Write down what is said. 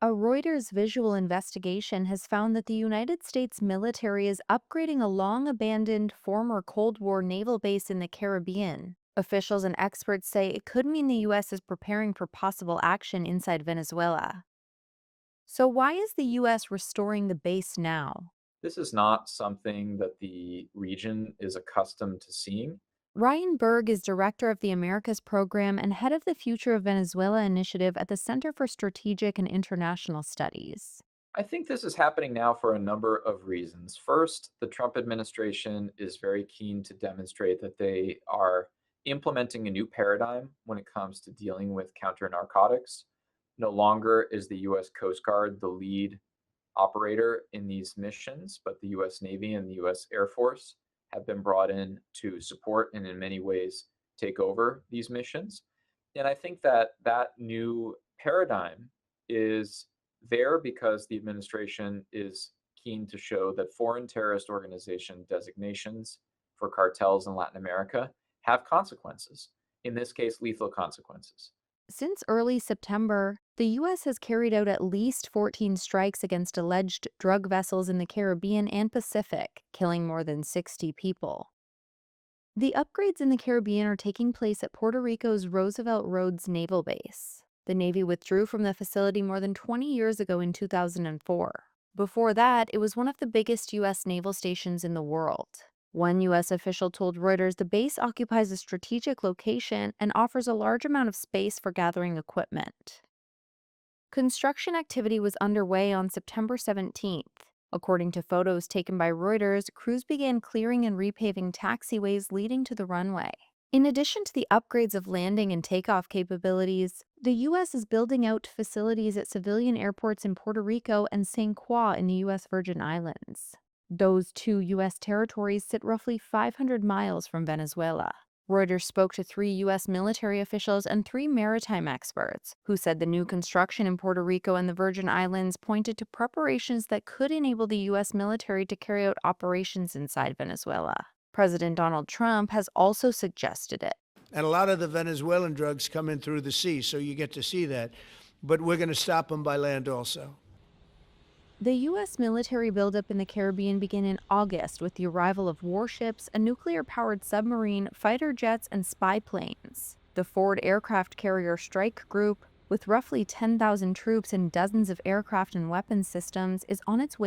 A Reuters visual investigation has found that the United States military is upgrading a long abandoned former Cold War naval base in the Caribbean. Officials and experts say it could mean the U.S. is preparing for possible action inside Venezuela. So, why is the U.S. restoring the base now? This is not something that the region is accustomed to seeing. Ryan Berg is director of the Americas program and head of the Future of Venezuela initiative at the Center for Strategic and International Studies. I think this is happening now for a number of reasons. First, the Trump administration is very keen to demonstrate that they are implementing a new paradigm when it comes to dealing with counter narcotics. No longer is the US Coast Guard the lead operator in these missions, but the US Navy and the US Air Force have been brought in to support and in many ways take over these missions. And I think that that new paradigm is there because the administration is keen to show that foreign terrorist organization designations for cartels in Latin America have consequences, in this case, lethal consequences. Since early September, the U.S. has carried out at least 14 strikes against alleged drug vessels in the Caribbean and Pacific, killing more than 60 people. The upgrades in the Caribbean are taking place at Puerto Rico's Roosevelt Roads Naval Base. The Navy withdrew from the facility more than 20 years ago in 2004. Before that, it was one of the biggest U.S. naval stations in the world. One U.S. official told Reuters the base occupies a strategic location and offers a large amount of space for gathering equipment. Construction activity was underway on September 17th. According to photos taken by Reuters, crews began clearing and repaving taxiways leading to the runway. In addition to the upgrades of landing and takeoff capabilities, the U.S. is building out facilities at civilian airports in Puerto Rico and St. Croix in the U.S. Virgin Islands. Those two U.S. territories sit roughly 500 miles from Venezuela. Reuters spoke to 3 U.S. military officials and 3 maritime experts, who said the new construction in Puerto Rico and the Virgin Islands pointed to preparations that could enable the U.S. military to carry out operations inside Venezuela. President Donald Trump has also suggested it. And a lot of the Venezuelan drugs come in through the sea, so you get to see that. But we're going to stop them by land also. The U.S. military buildup in the Caribbean began in August with the arrival of warships, a nuclear-powered submarine, fighter jets, and spy planes. The Ford Aircraft Carrier Strike Group, with roughly 10,000 troops and dozens of aircraft and weapons systems, is on its way